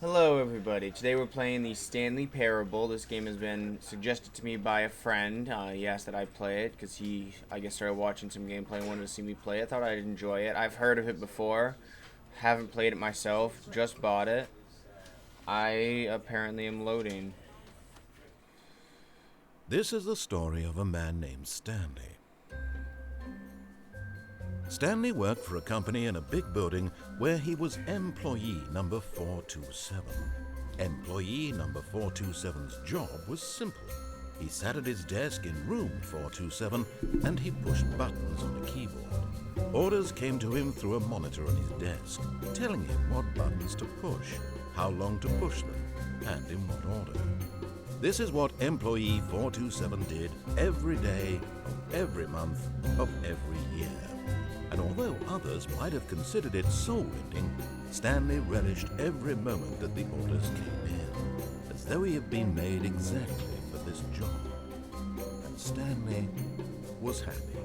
Hello everybody, today we're playing the Stanley Parable. This game has been suggested to me by a friend. He asked that I play it because he, I guess, started watching some gameplay and wanted to see me play it. I thought I'd enjoy it. I've heard of it before, haven't played it myself, just bought it. I apparently am loading. This is the story of a man named Stanley. Stanley worked for a company in a big building where he was employee number 427. Employee number 427's job was simple. He sat at his desk in room 427 and he pushed buttons on a keyboard. Orders came to him through a monitor on his desk, telling him what buttons to push, how long to push them, and in what order. This is what employee 427 did every day of every month of every year. And although others might have considered it soul-rending, Stanley relished every moment that the orders came in, as though he had been made exactly for this job. And Stanley was happy.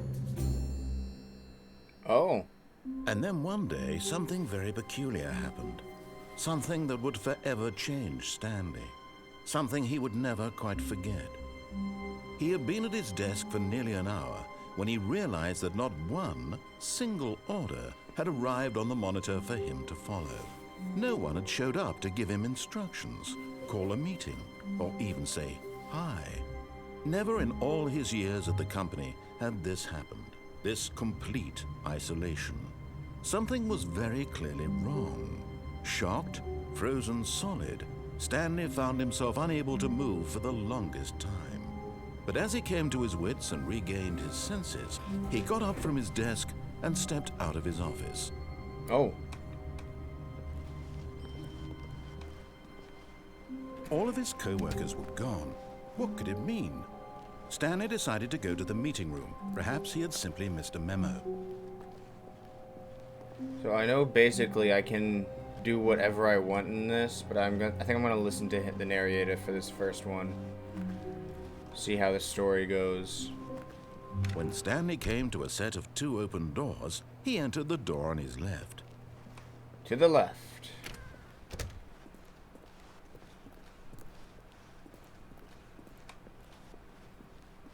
Oh. And then one day, something very peculiar happened. Something that would forever change Stanley. Something he would never quite forget. He had been at his desk for nearly an hour when he realized that not one single order had arrived on the monitor for him to follow. No one had showed up to give him instructions, call a meeting, or even say hi. Never in all his years at the company had this happened, this complete isolation. Something was very clearly wrong. Shocked, frozen solid, Stanley found himself unable to move for the longest time. But as he came to his wits and regained his senses, he got up from his desk and stepped out of his office. Oh. All of his co-workers were gone. What could it mean? Stanley decided to go to the meeting room. Perhaps he had simply missed a memo. So I know basically I can do whatever I want in this, but I think I'm gonna listen to the narrator for this first one. See how the story goes. When Stanley came to a set of two open doors, he entered the door on his left. To the left.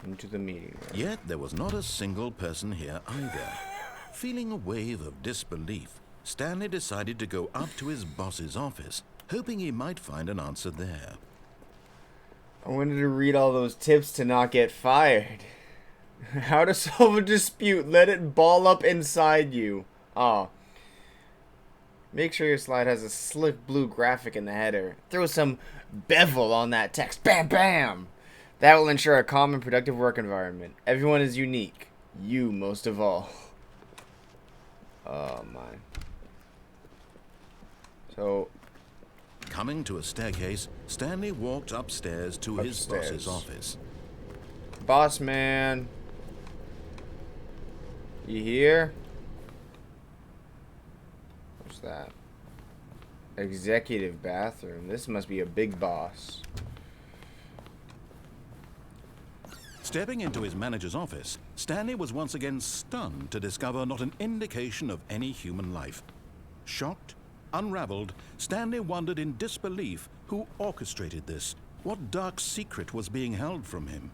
Into the meeting room. Yet there was not a single person here either. Feeling a wave of disbelief, Stanley decided to go up to his boss's office, hoping he might find an answer there. I wanted to read all those tips to not get fired. How to solve a dispute. Let it ball up inside you. Oh. Make sure your slide has a slick blue graphic in the header. Throw some bevel on that text. Bam, bam. That will ensure a calm and productive work environment. Everyone is unique. You most of all. Oh, my. So... Coming to a staircase, Stanley walked upstairs to his boss's office. Boss man. You here? What's that? Executive bathroom. This must be a big boss. Stepping into his manager's office, Stanley was once again stunned to discover not an indication of any human life. Shocked, unraveled, Stanley wondered in disbelief who orchestrated this, what dark secret was being held from him.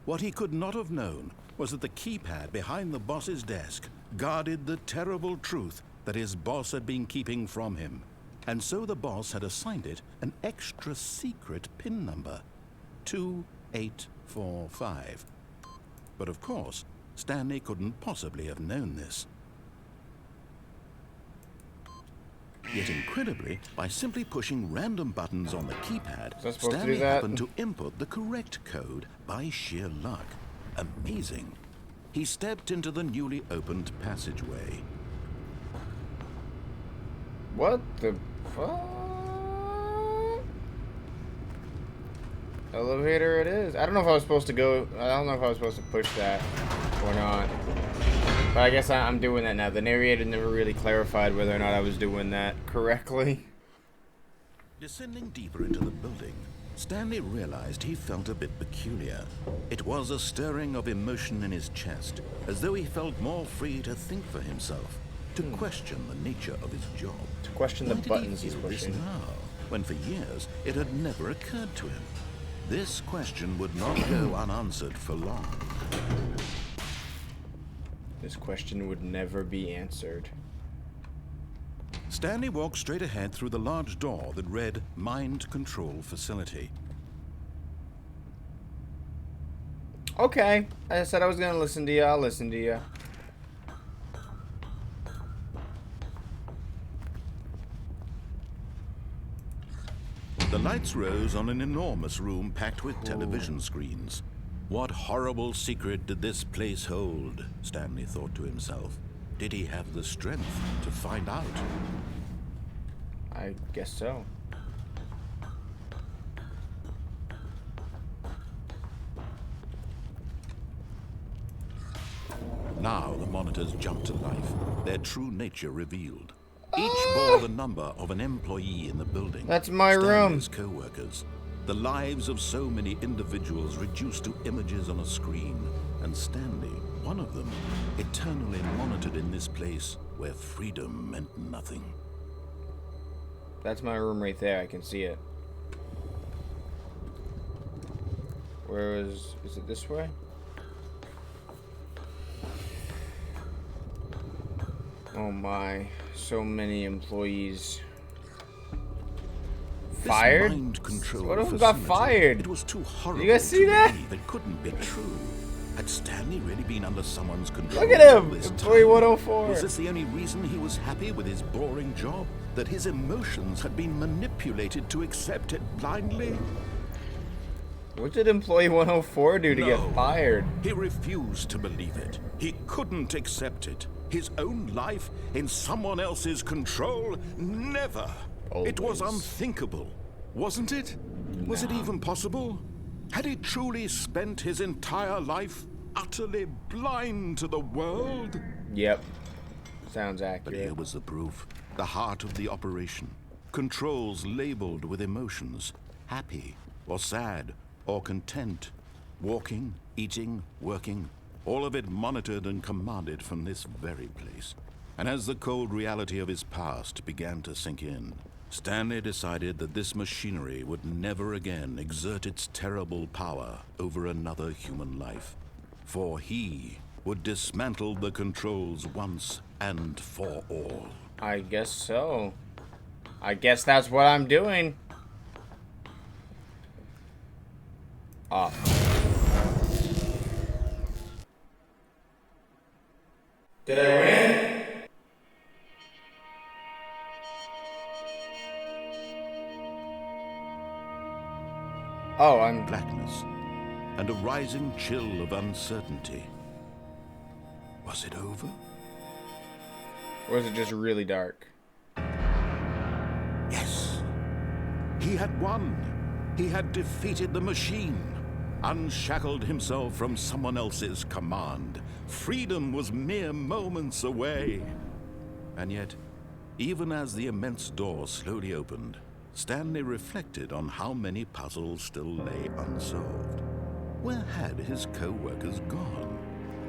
What he could not have known was that the keypad behind the boss's desk guarded the terrible truth that his boss had been keeping from him. And so the boss had assigned it an extra secret PIN number, 2845. But of course, Stanley couldn't possibly have known this. Yet incredibly, by simply pushing random buttons on the keypad, Stanley happened to input the correct code by sheer luck. Amazing. He stepped into the newly opened passageway. What the fuck? Elevator it is. I don't know if I was supposed to go. I don't know if I was supposed to push that or not. But I guess I'm doing that now. The narrator never really clarified whether or not I was doing that correctly. Descending deeper into the building, Stanley realized he felt a bit peculiar. It was a stirring of emotion in his chest, as though he felt more free to think for himself, to question the nature of his job. To question the buttons he's pushing. Now? when for years it had never occurred to him. This question would not go unanswered for long. This question would never be answered. Stanley walked straight ahead through the large door that read Mind Control Facility. Okay, I said I was gonna listen to you. I'll listen to you. The lights rose on an enormous room packed with television screens. What horrible secret did this place hold? Stanley thought to himself. Did he have the strength to find out? I guess so. Now the monitors jumped to life, their true nature revealed. Each bore the number of an employee in the building. That's my Stanley's room. co-workers. The lives of so many individuals reduced to images on a screen. And Stanley, one of them, eternally monitored in this place where freedom meant nothing. That's my room right there. I can see it. Where is it this way? Oh my, so many employees. Fired? This mind control What if we got facility, fired? It was too horrible You guys see to that? believe. It couldn't be true. Had Stanley really been under someone's control? Look at all him! this Employee time? 104. Was this the only reason he was happy with his boring job? That his emotions had been manipulated to accept it blindly? What did employee 104 do to No. get fired? He refused to believe it. He couldn't accept it. His own life in someone else's control? Never. It was Always. unthinkable, wasn't it? Was it even possible? Had he truly spent his entire life utterly blind to the world? Yep. Sounds But accurate. here was the proof. The heart of the operation. Controls labeled with emotions. Happy, or sad, or content. Walking, eating, working. All of it monitored and commanded from this very place. And as the cold reality of his past began to sink in, Stanley decided that this machinery would never again exert its terrible power over another human life. For he would dismantle the controls once and for all. I guess so. I guess that's what I'm doing. Off. Did I win? Oh, I'm... Blackness and a rising chill of uncertainty. Was it over? Or was it just really dark? Yes. He had won. He had defeated the machine, unshackled himself from someone else's command. Freedom was mere moments away. And yet, even as the immense door slowly opened, Stanley reflected on how many puzzles still lay unsolved. Where had his co-workers gone?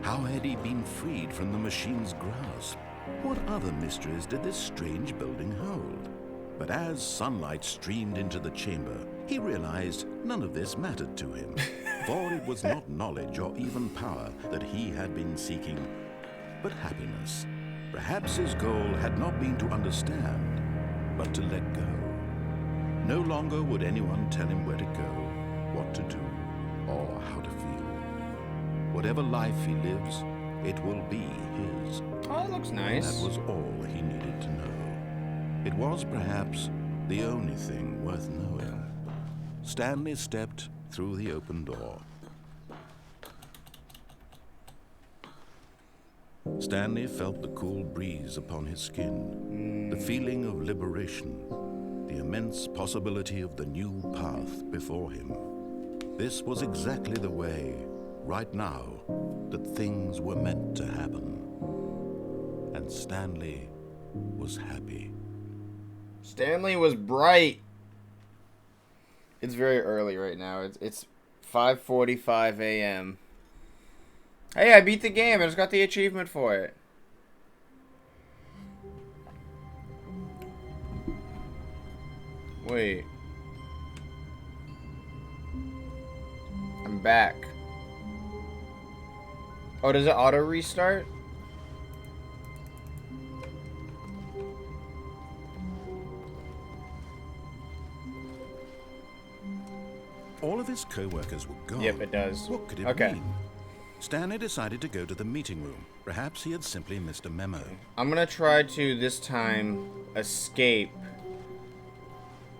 How had he been freed from the machine's grasp? What other mysteries did this strange building hold? But as sunlight streamed into the chamber, he realized none of this mattered to him. For it was not knowledge or even power that he had been seeking, but happiness. Perhaps his goal had not been to understand, but to let go. No longer would anyone tell him where to go, what to do, or how to feel. Whatever life he lives, it will be his. Oh, that looks nice. That was all he needed to know. It was perhaps the only thing worth knowing. Stanley stepped through the open door. Stanley felt the cool breeze upon his skin, the feeling of liberation, the immense possibility of the new path before him. This was exactly the way, right now, that things were meant to happen. And Stanley was happy. Stanley was bright. It's very early right now. It's 5:45 a.m. Hey, I beat the game. I just got the achievement for it. Wait. I'm back. Oh, does it auto restart? All of his co-workers were gone. Yep, it does. What could it Okay. mean? Stanley decided to go to the meeting room. Perhaps he had simply missed a memo. I'm gonna try to, this time, escape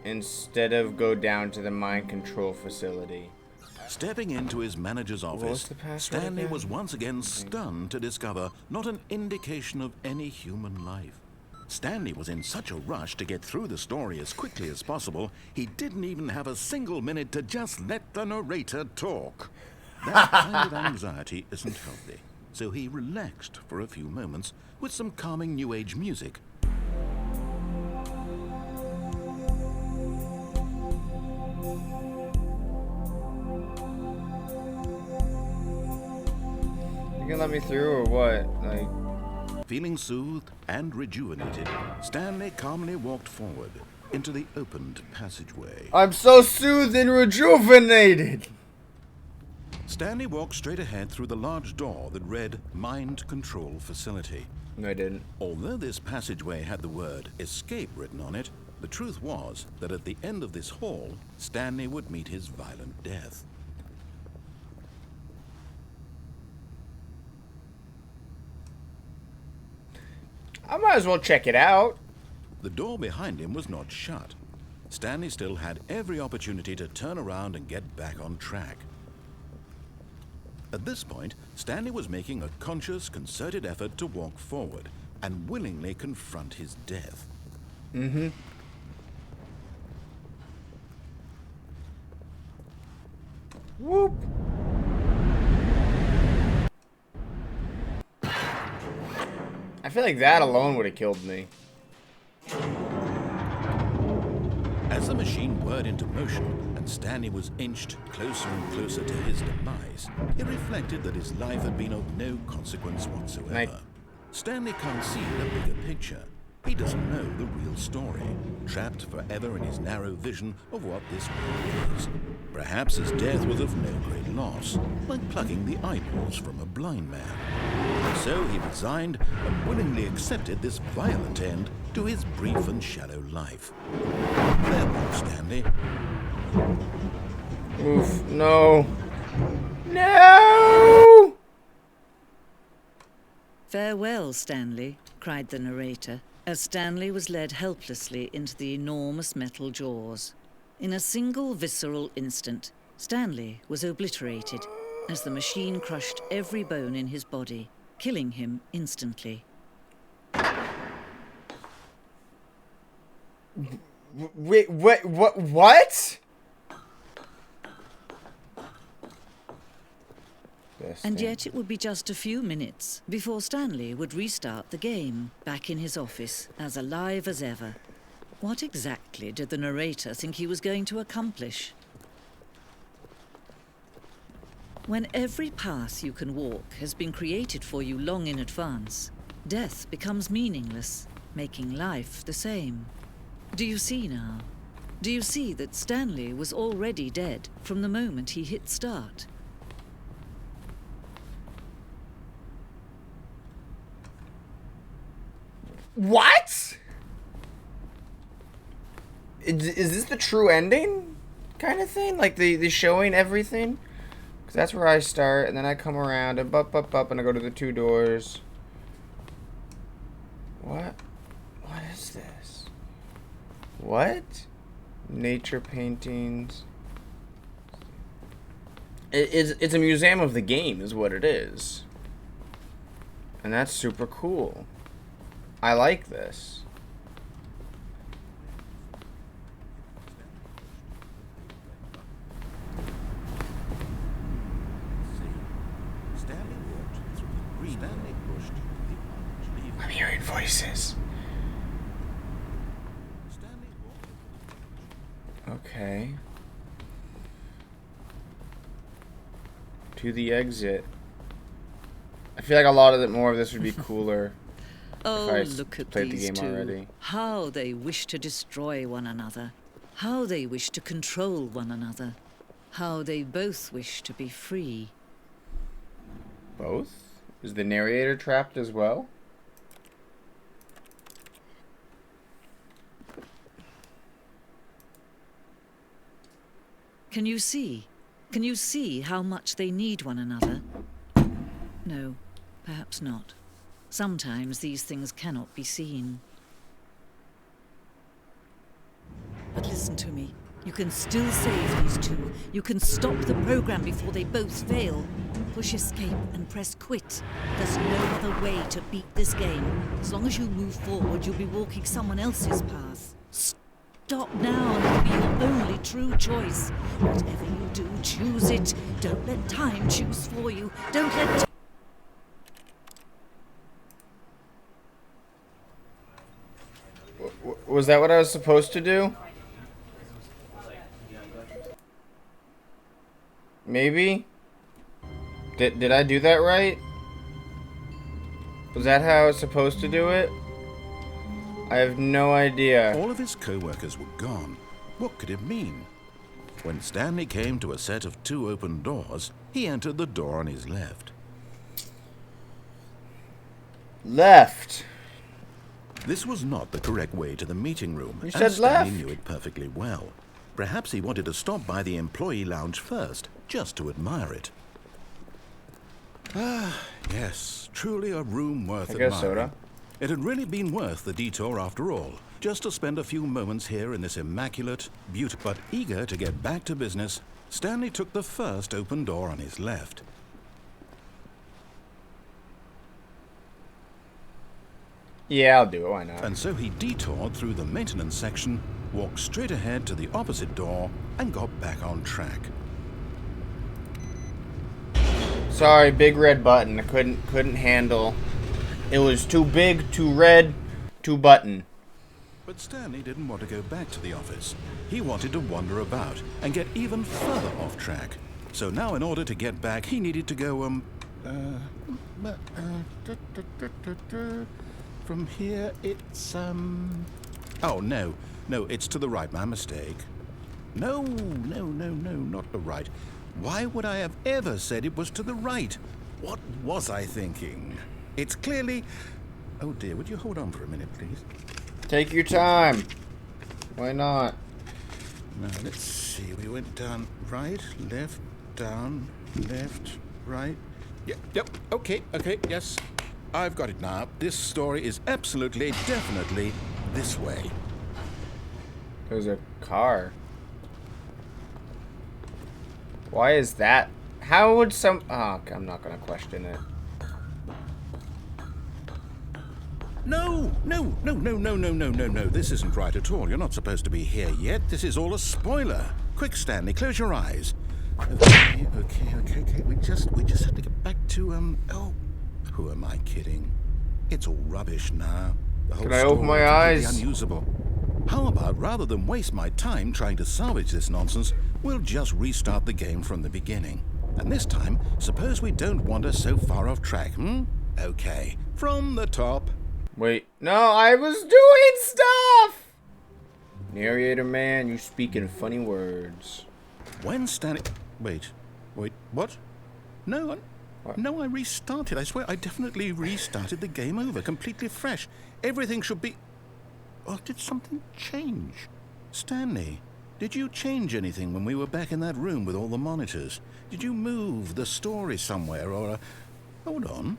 instead of go down to the mind control facility. Stepping into his manager's was office, the password Stanley again? was once again stunned to discover not an indication of any human life. Stanley was in such a rush to get through the story as quickly as possible, he didn't even have a single minute to just let the narrator talk. That kind of anxiety isn't healthy, so he relaxed for a few moments with some calming New Age music. You can let me through or what? Like, Feeling soothed and rejuvenated, Stanley calmly walked forward into the opened passageway. I'm so soothed and rejuvenated! Stanley walked straight ahead through the large door that read Mind Control Facility. No, I didn't. Although this passageway had the word escape written on it, the truth was that at the end of this hall, Stanley would meet his violent death. I might as well check it out. The door behind him was not shut. Stanley still had every opportunity to turn around and get back on track. At this point, Stanley was making a conscious, concerted effort to walk forward and willingly confront his death. Mm-hmm. Whoop. I feel like that alone would have killed me. As the machine whirred into motion and Stanley was inched closer and closer to his demise, he reflected that his life had been of no consequence whatsoever. Stanley can't see the bigger picture. He doesn't know the real story, trapped forever in his narrow vision of what this world is. Perhaps his death was of no great loss, like plucking the eyeballs from a blind man. And so he resigned and willingly accepted this violent end to his brief and shallow life. Farewell, Stanley. Oof, no. No! "Farewell, Stanley," cried the narrator, as Stanley was led helplessly into the enormous metal jaws. In a single visceral instant, Stanley was obliterated as the machine crushed every bone in his body, killing him instantly. Wait, what? And yet it would be just a few minutes before Stanley would restart the game, back in his office, as alive as ever. What exactly did the narrator think he was going to accomplish? When every path you can walk has been created for you long in advance, death becomes meaningless, making life the same. Do you see now? Do you see that Stanley was already dead from the moment he hit start? What? Is this the true ending? Kind of thing? Like the showing everything? Because that's where I start, and then I come around and up, and I go to the two doors. What? What is this? What? Nature paintings. It's a museum of the game is what it is. And that's super cool. I like this. I'm hearing voices. Okay. To the exit. I feel like a lot of it, more of this would be cooler. Oh, I look at played the these game two. already. How they wish to destroy one another. how they wish to control one another, how they both wish to be free. Both? Is the narrator trapped as well? Can you see? Can you see how much they need one another? No, perhaps not. Sometimes these things cannot be seen. But listen to me. You can still save these two. You can stop the program before they both fail. Push escape and press quit. There's no other way to beat this game. As long as you move forward, you'll be walking someone else's path. Stop now, and it'll be your only true choice. Whatever you do, choose it. Don't let time choose for you. Don't let... Was that what I was supposed to do? Maybe? Did I do that right? Was that how I was supposed to do it? I have no idea. All of his co-workers were gone. What could it mean? When Stanley came to a set of 2 open doors, he entered the door on his left. Left. This was not the correct way to the meeting room, You and said Stanley left. knew it perfectly well. Perhaps he wanted to stop by the employee lounge first, just to admire it. Ah, yes, truly a room worth I guess admiring. soda. It had really been worth the detour after all, just to spend a few moments here in this immaculate, beautiful... But eager to get back to business, Stanley took the first open door on his left. Yeah, I'll do it. Why not? And so he detoured through the maintenance section, walked straight ahead to the opposite door, and got back on track. Sorry, big red button. I couldn't handle. It was too big, too red, too button. But Stanley didn't want to go back to the office. He wanted to wander about and get even further off track. So now in order to get back, he needed to go, from here, it's, Oh, no, it's to the right, my mistake. No, not the right. Why would I have ever said it was to the right? What was I thinking? It's clearly... Oh dear, would you hold on for a minute, please? Take your time. Why not? Now, let's see. We went down right, left, down, left, right. Yep, okay, yes. I've got it now. This story is absolutely, definitely this way. There's a car. Why is that? How would some... Oh, I'm not gonna question it. No. This isn't right at all. You're not supposed to be here yet. This is all a spoiler. Quick, Stanley, close your eyes. Okay. We just have to get back to, oh, who am I kidding? It's all rubbish now. The whole Can I open story my is completely eyes? unusable. How about, rather than waste my time trying to salvage this nonsense, we'll just restart the game from the beginning. And this time, suppose we don't wander so far off track, Okay, from the top. Wait. No, I was doing stuff! Narrator man, you speak in funny words. When Stanley... Wait, what? No, What? No, I restarted. I swear, I definitely restarted the game over, completely fresh. Everything should be... Or did something change? Stanley, did you change anything when we were back in that room with all the monitors? Did you move the story somewhere, or... Hold on.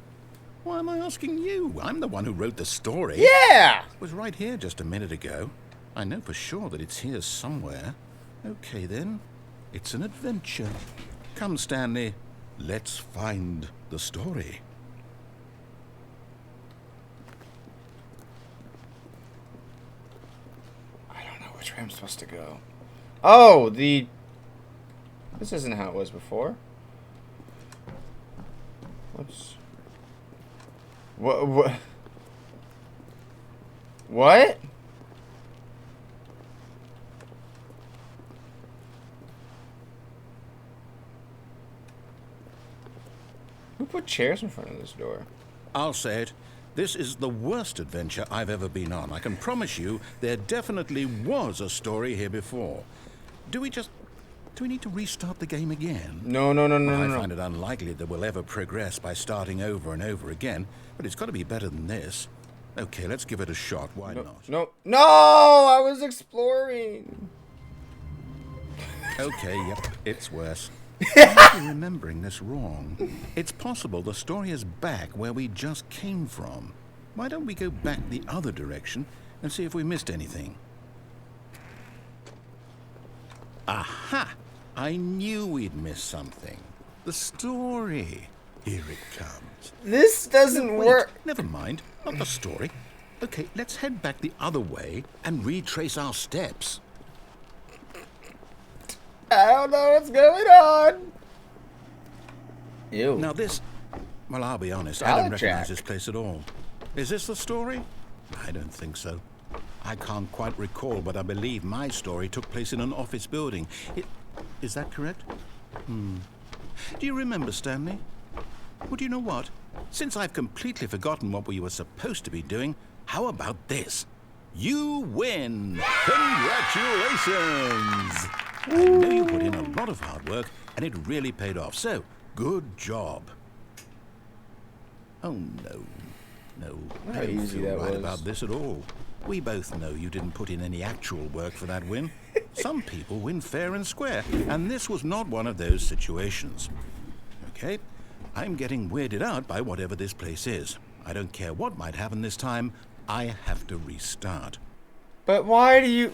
Why am I asking you? I'm the one who wrote the story. Yeah! It was right here just a minute ago. I know for sure that it's here somewhere. Okay, then. It's an adventure. Come, Stanley. Let's find the story. I don't know which way I'm supposed to go. Oh, This isn't how it was before. Whoops. What? What? Who put chairs in front of this door? I'll say it. This is the worst adventure I've ever been on. I can promise you there definitely was a story here before. Do we need to restart the game again? No. I find it unlikely that we'll ever progress by starting over and over again, but it's got to be better than this. Okay, let's give it a shot. Why not? No, I was exploring. Okay, yep, it's worse. I'm remembering this wrong. It's possible the story is back where we just came from. Why don't we go back the other direction and see if we missed anything? Aha! I knew we'd miss something. The story. Here it comes. This doesn't work. Never mind. Not the story. Okay, let's head back the other way and retrace our steps. I don't know what's going on. Ew. Now this... Well, I'll be honest. I don't recognize this place at all. Is this the story? I don't think so. I can't quite recall, but I believe my story took place in an office building. Is that correct? Do you remember, Stanley? Well, do you know what? Since I've completely forgotten what we were supposed to be doing, how about this? You win! Congratulations! I know you put in a lot of hard work, and it really paid off, so good job. Oh, no. How I don't easy feel that right was. about this at all. We both know you didn't put in any actual work for that win. Some people win fair and square, and this was not one of those situations. Okay, I'm getting weirded out by whatever this place is. I don't care what might happen this time. I have to restart. But why?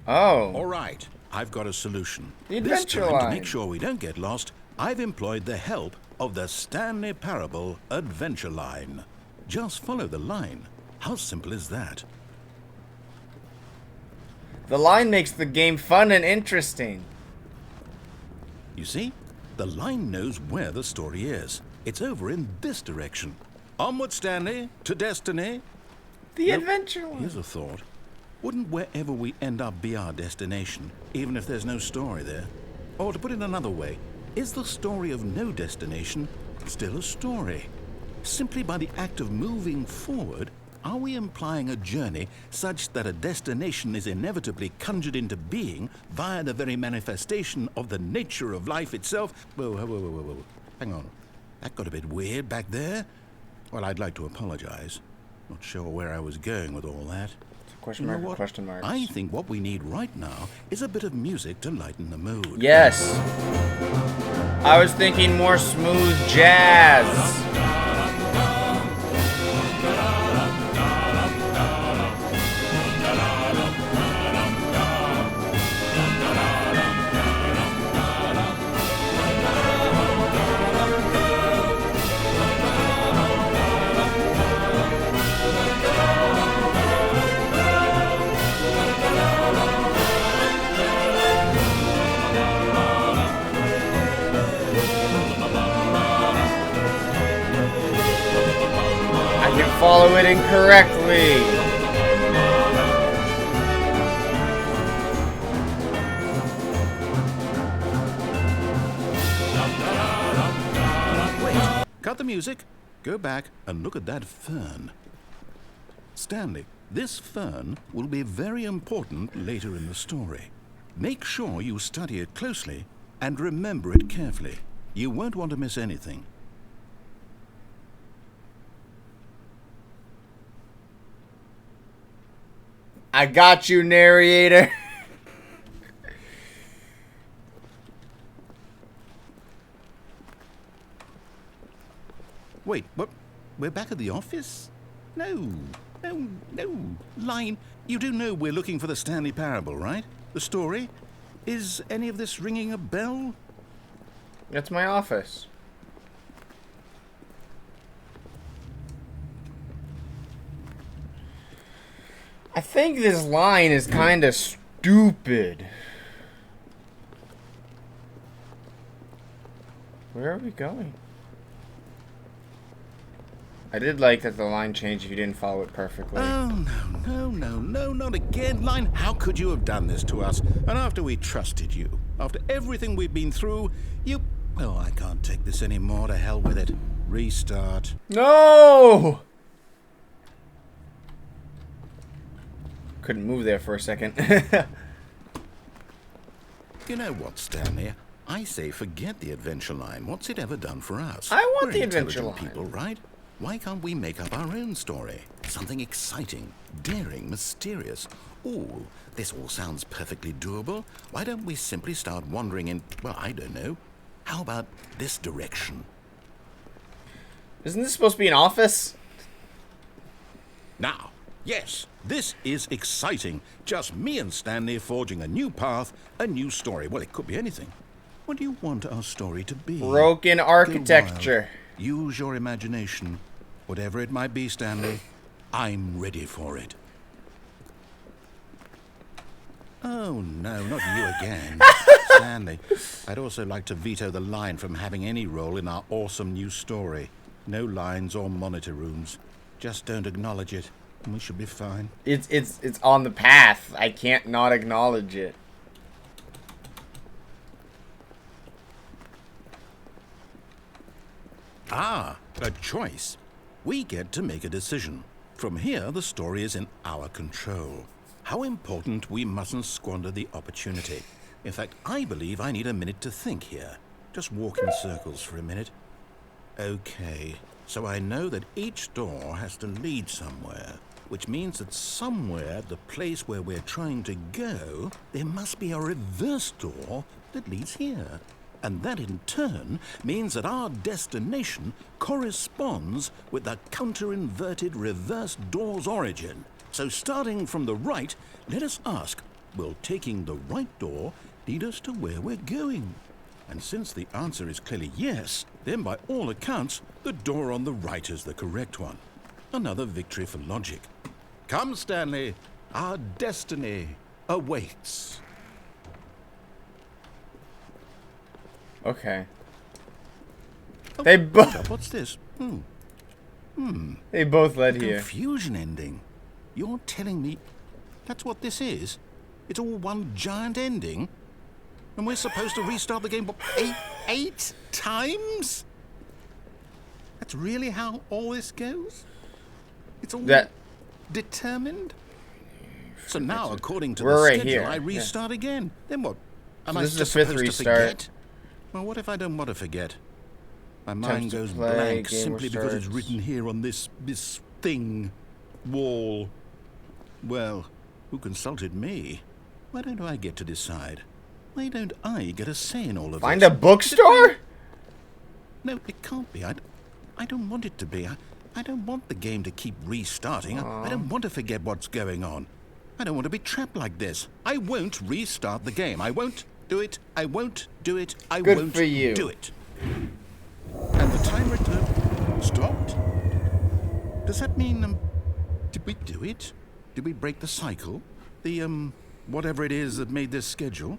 Oh. All right, I've got a solution. The This adventure time, line. to make sure we don't get lost, I've employed the help of the Stanley Parable Adventure Line. Just follow the line. How simple is that? The line makes the game fun and interesting. You see, the line knows where the story is. It's over in this direction. Onward, Stanley, to destiny. The adventure line. Here's a thought. Wouldn't wherever we end up be our destination, even if there's no story there? Or to put it another way, is the story of no destination still a story? Simply by the act of moving forward, are we implying a journey such that a destination is inevitably conjured into being via the very manifestation of the nature of life itself? Whoa. Hang on. That got a bit weird back there. Well, I'd like to apologize. Not sure where I was going with all that. Question You know mark, what? question marks. I think what we need right now is a bit of music to lighten the mood. Yes. I was thinking more smooth jazz. Follow it incorrectly. Wait, cut the music, go back and look at that fern. Stanley, this fern will be very important later in the story. Make sure you study it closely and remember it carefully. You won't want to miss anything. I got you, narrator. Wait, what? We're back at the office? No. Line, you do know we're looking for the Stanley Parable, right? The story? Is any of this ringing a bell? That's my office. I think this line is kind of stupid. Where are we going? I did like that the line changed if you didn't follow it perfectly. Oh, no, not again. Line, how could you have done this to us? And after we trusted you, after everything we've been through, you... Oh, I can't take this anymore. To hell with it. Restart. No! Couldn't move there for a second. You know what, Stanley? I say forget the adventure line. What's it ever done for us? I want We're the adventure intelligent line. people, right? Why can't we make up our own story? Something exciting, daring, mysterious. Ooh, this all sounds perfectly doable. Why don't we simply start wandering in, well, I don't know. How about this direction? Isn't this supposed to be an office? Now, yes, this is exciting. Just me and Stanley forging a new path, a new story. Well, it could be anything. What do you want our story to be? Broken Go architecture. wild. Use your imagination. Whatever it might be, Stanley, I'm ready for it. Oh, no, not you again. Stanley, I'd also like to veto the line from having any role in our awesome new story. No lines or monitor rooms. Just don't acknowledge it, and we should be fine. It's on the path. I can't not acknowledge it. Ah, a choice. We get to make a decision. From here, the story is in our control. How important we mustn't squander the opportunity. In fact, I believe I need a minute to think here. Just walk in circles for a minute. Okay, so I know that each door has to lead somewhere, which means that somewhere at the place where we're trying to go, there must be a reverse door that leads here. And that in turn means that our destination corresponds with the counter-inverted reverse door's origin. So starting from the right, let us ask, will taking the right door lead us to where we're going? And since the answer is clearly yes, then by all accounts, the door on the right is the correct one. Another victory for logic. Come, Stanley, our destiny awaits. Okay. Oh, They both. what's this? They both led here. Confusion ending. You're telling me that's what this is? It's all one giant ending? And we're supposed to restart the game eight times? That's really how all this goes? It's all determined? So now, according to the We're right schedule, here. I restart again. Then what? Am So I this is the just fifth supposed to restart. forget? Well, what if I don't want to forget? My mind to goes play, blank game simply because it's restarts. written here on this thing, wall. Well, who consulted me? Why don't I get to decide? Why don't I get a say in all of Find this? a bookstore? No, it can't be. I don't want it to be. I don't want the game to keep restarting. I don't want to forget what's going on. I don't want to be trapped like this. I won't restart the game. I won't do it. I won't do it. I Good won't for you. do it. And the timer stopped? Does that mean, did we do it? Did we break the cycle? The, whatever it is that made this schedule?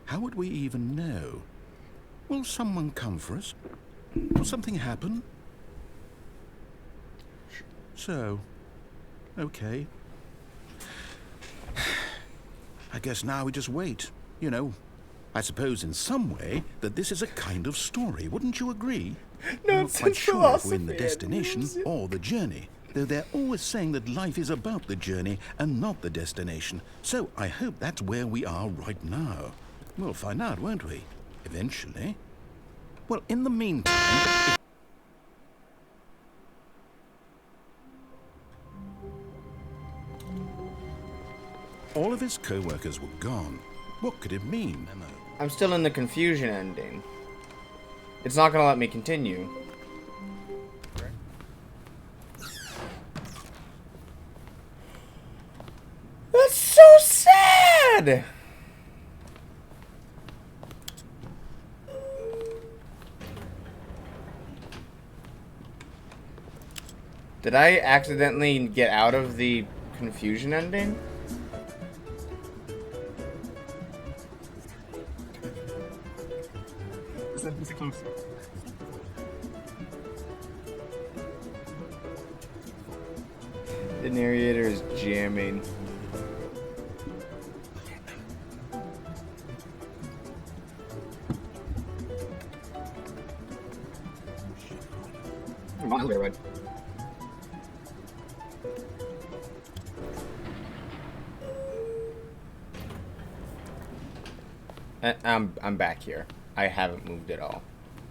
How would we even know? Will someone come for us? Will something happen? So, okay. I guess now we just wait. You know, I suppose in some way that this is a kind of story. Wouldn't you agree? I'm not quite sure if we're in the destination or the journey, though they're always saying that life is about the journey and not the destination. So I hope that's where we are right now. We'll find out, won't we? Eventually. Well, in the meantime... All of his co-workers were gone. What could it mean? I'm still in the confusion ending. It's not gonna let me continue. That's so sad! Did I accidentally get out of the confusion ending? The narrator is jamming. elevator went. I'm back here. I haven't moved at all.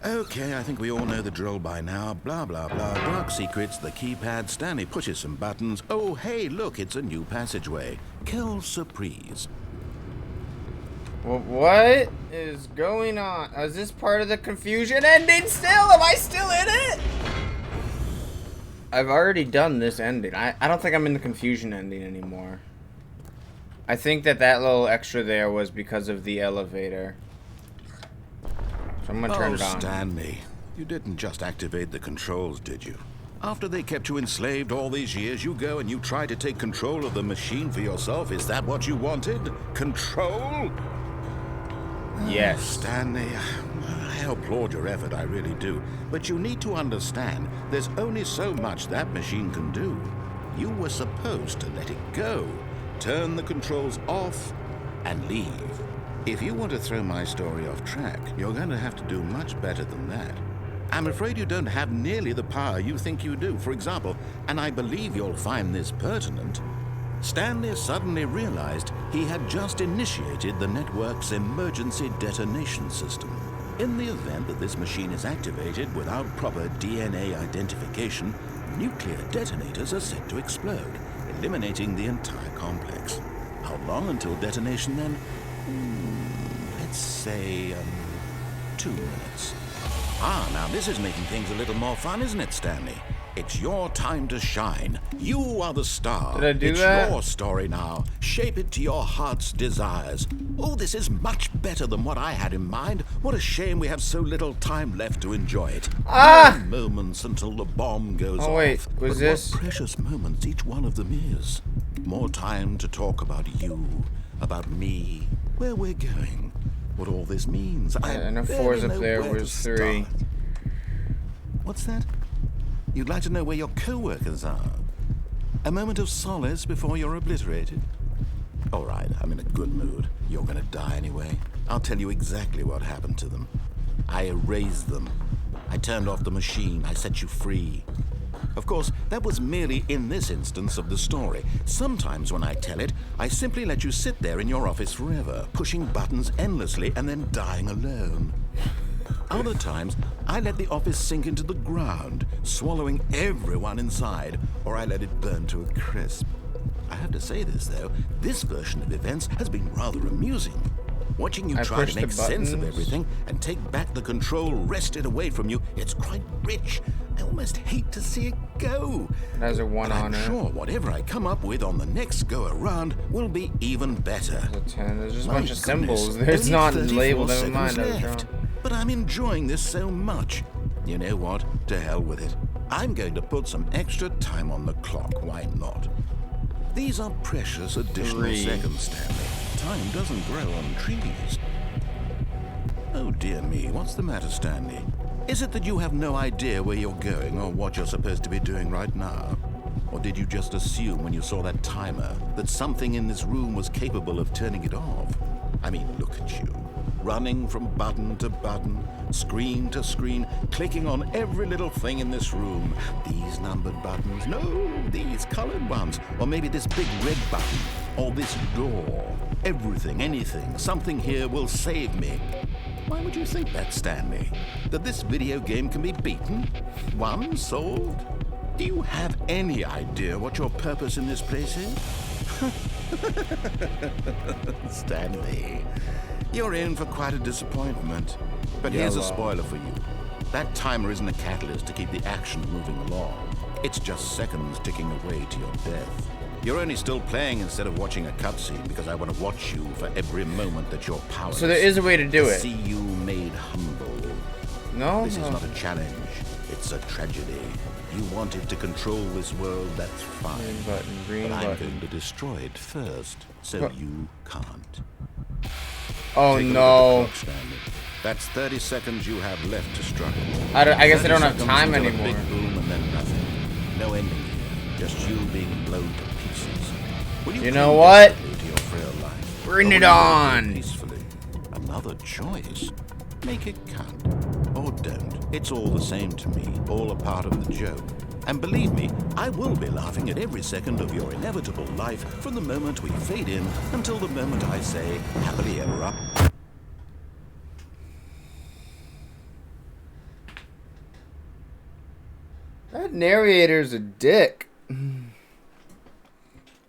Okay, I think we all know the drill by now. Blah, blah, blah. Dark secrets, the keypad. Stanley pushes some buttons. Oh, hey, look, it's a new passageway. Quelle surprise. Well, what is going on? Is this part of the confusion ending still? Am I still in it? I've already done this ending. I don't think I'm in the confusion ending anymore. I think that little extra there was because of the elevator. So I'm gonna turn it on. Stanley, you didn't just activate the controls, did you? After they kept you enslaved all these years, you go and you try to take control of the machine for yourself. Is that what you wanted? Control? Yes. Stanley, I applaud your effort, I really do. But you need to understand, there's only so much that machine can do. You were supposed to let it go, turn the controls off, and leave. If you want to throw my story off track, you're going to have to do much better than that. I'm afraid you don't have nearly the power you think you do. For example, and I believe you'll find this pertinent, Stanley suddenly realized he had just initiated the network's emergency detonation system. In the event that this machine is activated without proper DNA identification, nuclear detonators are set to explode, eliminating the entire complex. How long until detonation then? Let's say, 2 minutes. Now this is making things a little more fun, isn't it, Stanley? It's your time to shine. You are the star. Did I do it's that? Your story now. Shape it to your heart's desires. Oh, this is much better than what I had in mind. What a shame we have so little time left to enjoy it. Ah! No moments until the bomb goes off. Oh wait, was But this? what precious moments each one of them is. More time to talk about you, about me, where we're going, what all this means. And a 4's up there was 3. What's that? You'd like to know where your co-workers are? A moment of solace before you're obliterated? All right, I'm in a good mood. You're gonna die anyway. I'll tell you exactly what happened to them. I erased them. I turned off the machine. I set you free. Of course, that was merely in this instance of the story. Sometimes when I tell it, I simply let you sit there in your office forever, pushing buttons endlessly and then dying alone. Other times, I let the office sink into the ground, swallowing everyone inside, or I let it burn to a crisp. I have to say this, though, this version of events has been rather amusing. Watching you try to make sense of everything and take back the control wrested away from you, it's quite rich. I almost hate to see it go. It has a 1 on it. I'm sure whatever I come up with on the next go-around will be even better. There's a 10. There's just a My bunch of symbols. goodness, There's only not 34 labeled. Never mind. seconds I was left. wrong. But I'm enjoying this so much. You know what? To hell with it. I'm going to put some extra time on the clock. Why not? These are precious additional 3. seconds, Stanley. Time doesn't grow on trees. Oh dear me, what's the matter, Stanley? Is it that you have no idea where you're going or what you're supposed to be doing right now? Or did you just assume when you saw that timer that something in this room was capable of turning it off? I mean, look at you. Running from button to button, screen to screen, clicking on every little thing in this room. These numbered buttons, no, these colored ones. Or maybe this big red button, or this door. Everything, anything, something here will save me. Why would you think that, Stanley? That this video game can be beaten? Won? Solved? Do you have any idea what your purpose in this place is? Stanley, you're in for quite a disappointment. But here's a spoiler for you. That timer isn't a catalyst to keep the action moving along. It's just seconds ticking away to your death. You're only still playing instead of watching a cutscene because I want to watch you for every moment that you're powerless. So there is a way to do it. See you made humble. No? This is not a challenge. It's a tragedy. You wanted to control this world, that's fine. Green button, green but I'm button. going to destroy it first, so you can't. Oh Take a look at the no. clock, Stanley. That's 30 seconds you have left to struggle. I guess I 30 don't have seconds time until a anymore. Big boom and then nothing. No ending here. Just you being blown to pieces. Will You know cling what? desperately to your frail life? Bring Or it will you go on. peacefully? Another choice. Make it count. Or don't. It's all the same to me, all a part of the joke. And believe me, I will be laughing at every second of your inevitable life from the moment we fade in until the moment I say, happily ever up. That narrator's a dick.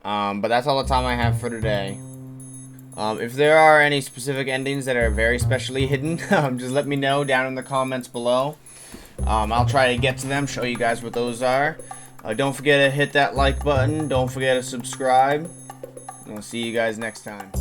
But that's all the time I have for today. If there are any specific endings that are very specially hidden, just let me know down in the comments below. I'll try to get to them, show you guys what those are. Don't forget to hit that like button. Don't forget to subscribe. I'll see you guys next time.